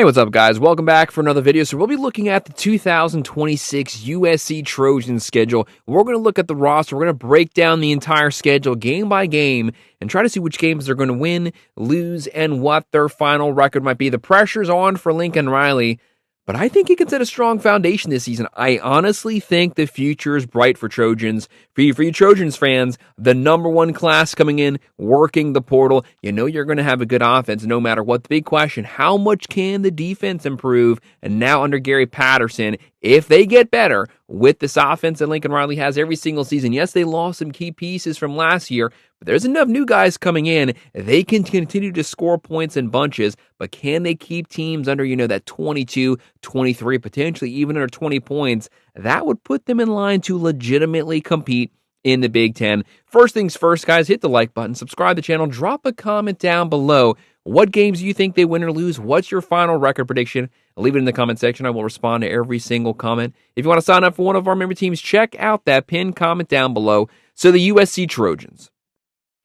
Hey, what's up, guys? Welcome back for another video. So we'll be looking at the 2026 USC Trojans schedule. We're going to look at the roster. We're going to break down the entire schedule game by game and try to see which games they're going to win, lose, and what their final record might be. The pressure's on for Lincoln Riley, but I think he can set a strong foundation this season. I honestly think the future is bright for Trojans. For you Trojans fans, the #1 class coming in, working the portal. You know you're going to have a good offense no matter what. The big question, how much can the defense improve? And now under Gary Patterson, if they get better with this offense that Lincoln Riley has every single season. Yes, they lost some key pieces from last year, but there's enough new guys coming in. They can continue to score points in bunches, but can they keep teams under, that 22, 23, potentially even under 20 points? That would put them in line to legitimately compete in the Big Ten. First things first, guys, hit the like button, subscribe to the channel, drop a comment down below. What games do you think they win or lose? What's your final record prediction? Leave it in the comment section. I will respond to every single comment. If you want to sign up for one of our member teams, check out that pinned comment down below. So the USC Trojans,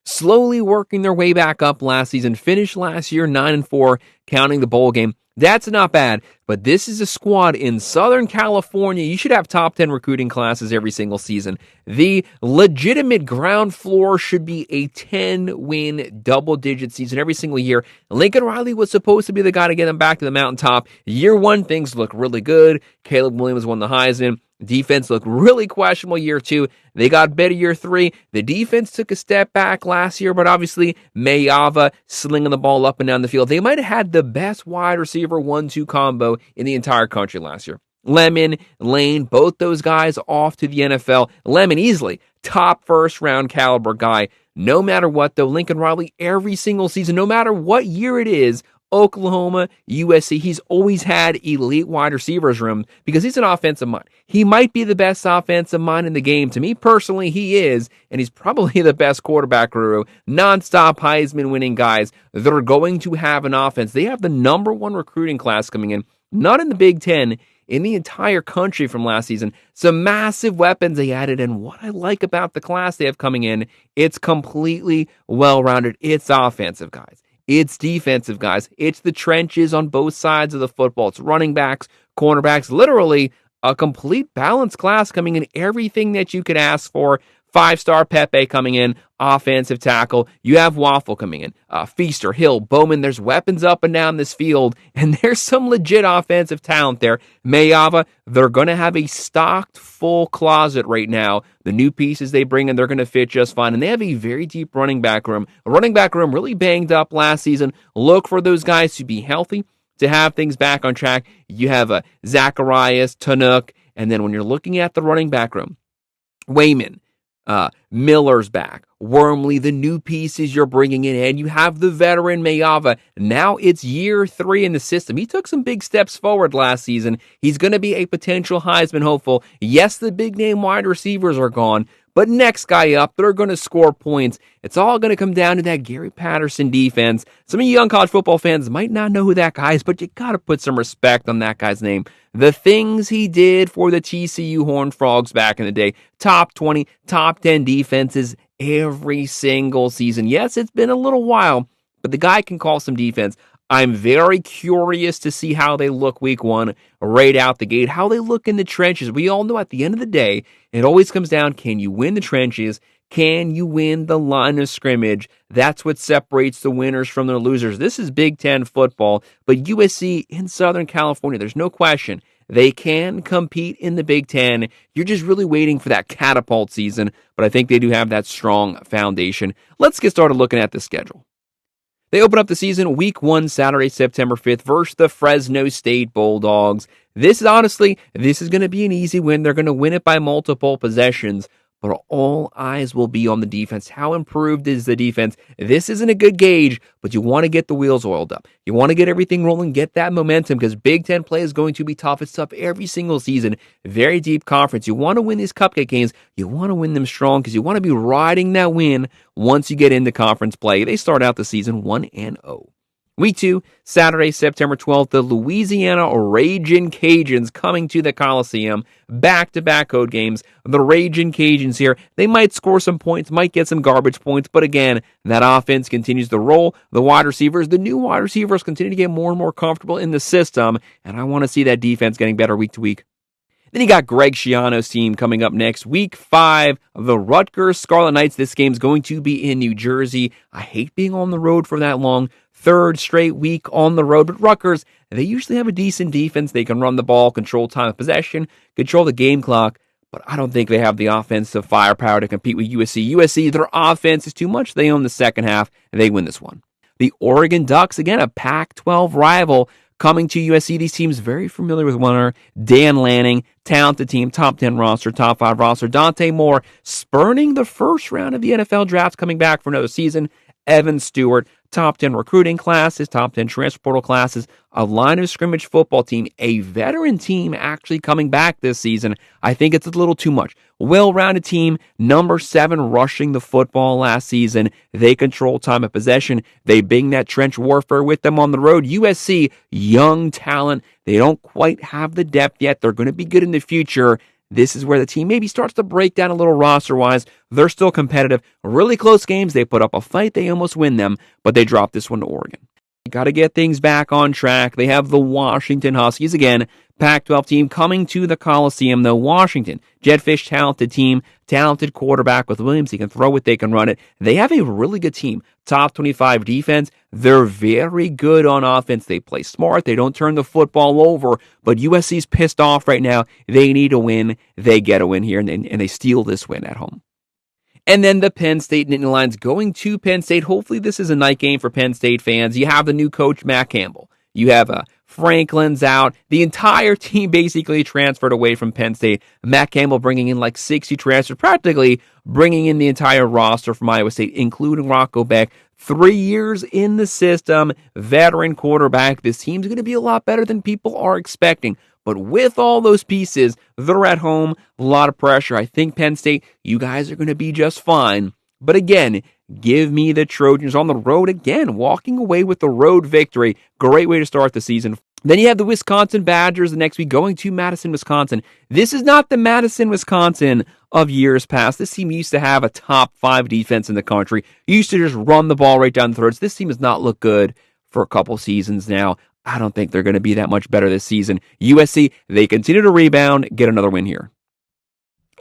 slowly working their way back up last season, finished last year 9-4, counting the bowl game. That's not bad, but this is a squad in Southern California. You should have top 10 recruiting classes every single season. The legitimate ground floor should be a 10-win, double-digit season every single year. Lincoln Riley was supposed to be the guy to get them back to the mountaintop. Year one, things look really good. Caleb Williams won the Heisman. Defense looked really questionable year two. They got better year three. The defense took a step back last year, but obviously Mayava slinging the ball up and down the field. They might have had the best wide receiver 1-2 combo in the entire country last year. Lemon, Lane, both those guys off to the NFL. Lemon easily top first-round caliber guy. No matter what, though, Lincoln Riley every single season, no matter what year it is, Oklahoma, USC, he's always had elite wide receivers room because he's an offensive mind. He might be the best offensive mind in the game. To me personally, he is, and he's probably the best quarterback guru. Nonstop Heisman winning guys that are going to have an offense. They have the #1 recruiting class coming in, not in the Big Ten, in the entire country from last season. Some massive weapons they added, and what I like about the class they have coming in, it's completely well-rounded. It's offensive guys. It's defensive guys. It's the trenches on both sides of the football. It's running backs, cornerbacks, literally a complete balanced class coming in. Everything that you could ask for. 5-star Pepe coming in, offensive tackle. You have Waffle coming in, Feaster, Hill, Bowman. There's weapons up and down this field, and there's some legit offensive talent there. Mayava, they're going to have a stocked full closet right now. The new pieces they bring in, they're going to fit just fine, and they have a very deep running back room. A running back room really banged up last season. Look for those guys to be healthy, to have things back on track. You have Zacharias, Tanuk, and then when you're looking at the running back room, Wayman, Miller's back. Wormley, the new pieces you're bringing in, and you have the veteran Mayava. Now it's year 3 in the system. He took some big steps forward last season. He's going to be a potential Heisman hopeful. Yes, the big-name wide receivers are gone, but next guy up, they're going to score points. It's all going to come down to that Gary Patterson defense. Some of you young college football fans might not know who that guy is, but you got to put some respect on that guy's name. The things he did for the TCU Horned Frogs back in the day. Top 20, top 10 defenses every single season. Yes, it's been a little while, but the guy can call some defense. I'm very curious to see how they look week 1, right out the gate, how they look in the trenches. We all know at the end of the day, it always comes down, can you win the trenches? Can you win the line of scrimmage? That's what separates the winners from the losers. This is Big Ten football, but USC in Southern California, there's no question. They can compete in the Big Ten. You're just really waiting for that catapult season, but I think they do have that strong foundation. Let's get started looking at the schedule. They open up the season week 1, Saturday, September 5th, versus the Fresno State Bulldogs. This is going to be an easy win. They're going to win it by multiple possessions, but all eyes will be on the defense. How improved is the defense? This isn't a good gauge, but you want to get the wheels oiled up. You want to get everything rolling, get that momentum, because Big Ten play is going to be tough. It's tough every single season. Very deep conference. You want to win these cupcake games. You want to win them strong because you want to be riding that win once you get into conference play. They start out the season 1-0. Week 2, Saturday, September 12th, the Louisiana Ragin' Cajuns coming to the Coliseum. Back-to-back code games. The Ragin' Cajuns here, they might score some points, might get some garbage points, but again, that offense continues to roll. The wide receivers, the new wide receivers continue to get more and more comfortable in the system, and I want to see that defense getting better week to week. Then you got Greg Schiano's team coming up next. Week 5, the Rutgers Scarlet Knights. This game's going to be in New Jersey. I hate being on the road for that long. 3rd straight week on the road. But Rutgers, they usually have a decent defense. They can run the ball, control time of possession, control the game clock. But I don't think they have the offensive firepower to compete with USC. USC, their offense is too much. They own the second half, and they win this one. The Oregon Ducks, again, a Pac-12 rival, coming to USC. These teams very familiar with one another. Dan Lanning, talented team, top 10 roster, top 5 roster. Dante Moore, spurning the first round of the NFL drafts, coming back for another season. Evan Stewart, top 10 recruiting classes, top 10 transfer portal classes, a line of scrimmage football team, a veteran team actually coming back this season. I think it's a little too much. Well-rounded team, number 7 rushing the football last season. They control time of possession. They bring that trench warfare with them on the road. USC, young talent. They don't quite have the depth yet. They're going to be good in the future. This is where the team maybe starts to break down a little roster-wise. They're still competitive. Really close games. They put up a fight. They almost win them, but they drop this one to Oregon. Got to get things back on track. They have the Washington Huskies again. Pac-12 team coming to the Coliseum, though. Washington, Jetfish, talented team, talented quarterback with Williams. He can throw it, they can run it. They have a really good team. Top 25 defense. They're very good on offense. They play smart. They don't turn the football over. But USC's pissed off right now. They need a win. They get a win here, and they steal this win at home. And then the Penn State Nittany Lions going to Penn State. Hopefully this is a night game for Penn State fans. You have the new coach, Matt Campbell. You have Franklin's out. The entire team basically transferred away from Penn State. Matt Campbell bringing in like 60 transfers, practically bringing in the entire roster from Iowa State, including Rocco Beck. 3 years in the system, veteran quarterback. This team's going to be a lot better than people are expecting. But with all those pieces, they're at home, a lot of pressure. I think Penn State, you guys are going to be just fine. But again, give me the Trojans on the road again, walking away with the road victory. Great way to start the season. Then you have the Wisconsin Badgers the next week going to Madison, Wisconsin. This is not the Madison, Wisconsin of years past. This team used to have a top 5 defense in the country. Used to just run the ball right down the throats. This team has not looked good for a couple seasons now. I don't think they're going to be that much better this season. USC, they continue to rebound, get another win here.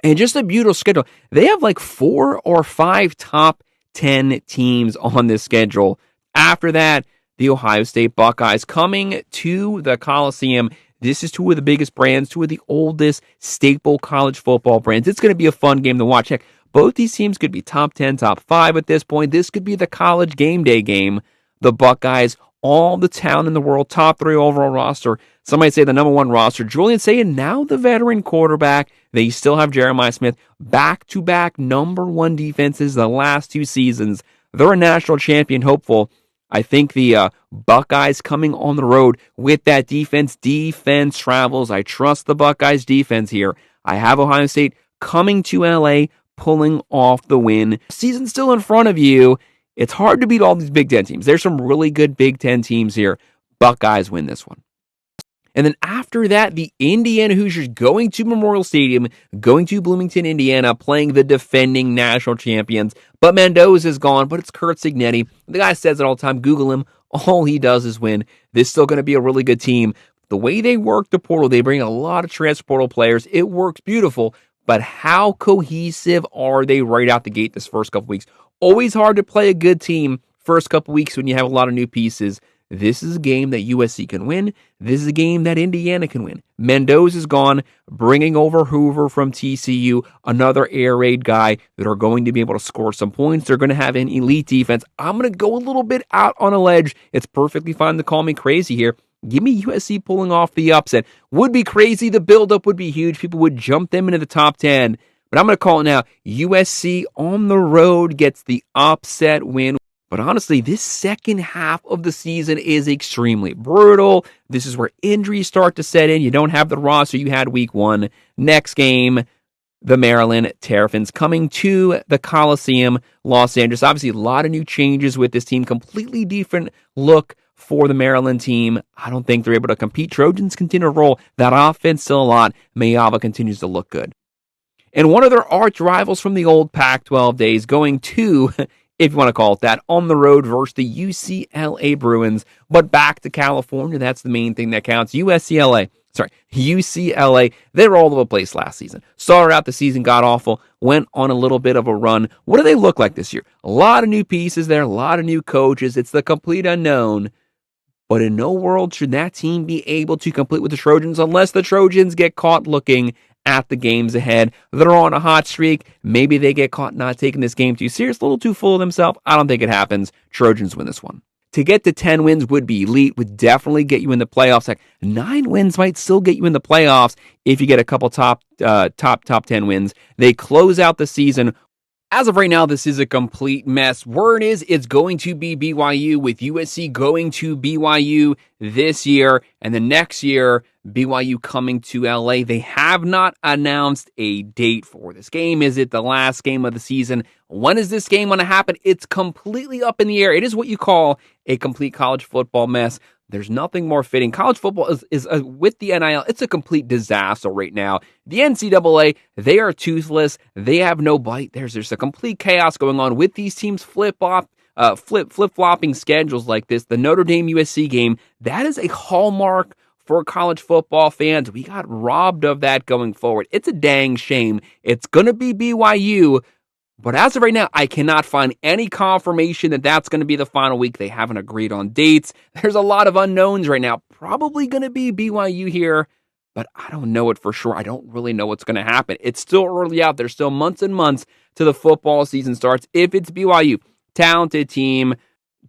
And just a beautiful schedule. They have like 4 or 5 top 10 teams on this schedule. After that, the Ohio State Buckeyes coming to the Coliseum. This is 2 of the biggest brands, 2 of the oldest staple college football brands. It's going to be a fun game to watch. Heck, both these teams could be top 10, top 5 at this point. This could be the college game day game. The Buckeyes, all the talent in the world, top 3 overall roster. Some might say the number 1 roster. Julian Sayin, now the veteran quarterback. They still have Jeremiah Smith. Back-to-back number 1 defenses the last 2 seasons. They're a national champion hopeful. I think the Buckeyes coming on the road with that defense. Defense travels. I trust the Buckeyes defense here. I have Ohio State coming to LA, pulling off the win. Season's still in front of you. It's hard to beat all these Big Ten teams. There's some really good Big Ten teams here. Buckeyes win this one. And then after that, the Indiana Hoosiers going to Memorial Stadium, going to Bloomington, Indiana, playing the defending national champions. But Mendoza is gone, but it's Kurt Cignetti. The guy says it all the time. Google him. All he does is win. This is still going to be a really good team. The way they work the portal, they bring a lot of transfer portal players. It works beautiful. But how cohesive are they right out the gate this first couple weeks? Always hard to play a good team first couple weeks when you have a lot of new pieces. This is a game that USC can win. This is a game that Indiana can win. Mendoza is gone, bringing over Hoover from TCU, another air raid guy that are going to be able to score some points. They're going to have an elite defense. I'm going to go a little bit out on a ledge. It's perfectly fine to call me crazy here. Give me USC pulling off the upset. Would be crazy. The buildup would be huge. People would jump them into the top 10. But I'm going to call it now. USC on the road gets the upset win. But honestly, this second half of the season is extremely brutal. This is where injuries start to set in. You don't have the roster you had week 1. Next game, the Maryland Terrapins coming to the Coliseum, Los Angeles. Obviously, a lot of new changes with this team. Completely different look for the Maryland team. I don't think they're able to compete. Trojans continue to roll. That offense still a lot. Mayava continues to look good. And one of their arch rivals from the old Pac-12 days going to, if you want to call it that, on the road versus the UCLA Bruins. But back to California, that's the main thing that counts. UCLA, they were all over the place last season. Started out the season, got awful, went on a little bit of a run. What do they look like this year? A lot of new pieces there, a lot of new coaches. It's the complete unknown. But in no world should that team be able to compete with the Trojans unless the Trojans get caught looking at the games ahead. They're on a hot streak. Maybe they get caught not taking this game too serious, a little too full of themselves. I don't think it happens. Trojans win this one. To get to 10 wins would be elite, would definitely get you in the playoffs. Like 9 wins might still get you in the playoffs if you get a couple top 10 wins. They close out the season. As of right now, this is a complete mess. Word is it's going to be BYU, with USC going to BYU this year, and the next year, BYU coming to LA. They have not announced a date for this game. Is it the last game of the season? When is this game going to happen? It's completely up in the air. It is what you call a complete college football mess. There's nothing more fitting. College football is with the NIL, it's a complete disaster right now. The NCAA, they are toothless. They have no bite. There's a complete chaos going on with these teams flip-flopping schedules like this. The Notre Dame USC game, that is a hallmark for college football fans. We got robbed of that going forward. It's a dang shame. It's going to be BYU. But as of right now, I cannot find any confirmation that that's going to be the final week. They haven't agreed on dates. There's a lot of unknowns right now. Probably going to be BYU here, but I don't know it for sure. I don't really know what's going to happen. It's still early out. There's still months and months till the football season starts. If it's BYU, talented team,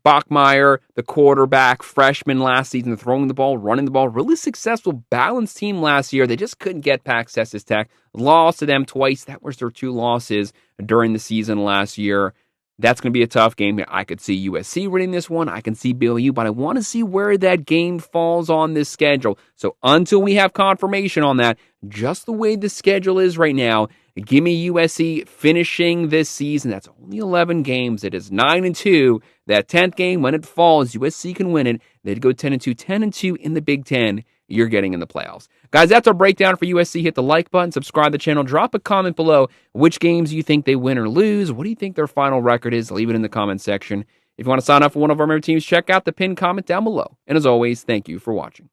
Bachmeier, the quarterback, freshman last season, throwing the ball, running the ball, really successful, balanced team last year. They just couldn't get past Texas Tech. Lost to them twice. That was their 2 losses during the season last year. That's going to be a tough game. I could see USC winning this one. I can see BYU, but I want to see where that game falls on this schedule. So until we have confirmation on that, just the way the schedule is right now, give me USC finishing this season. That's only 11 games. It is 9-2. That 10th game, when it falls, USC can win it. They'd go 10-2. 10-2 in the Big Ten. You're getting in the playoffs. Guys, that's our breakdown for USC. Hit the like button, subscribe to the channel, drop a comment below. Which games you think they win or lose? What do you think their final record is? Leave it in the comment section. If you want to sign up for one of our member teams, check out the pinned comment down below. And as always, thank you for watching.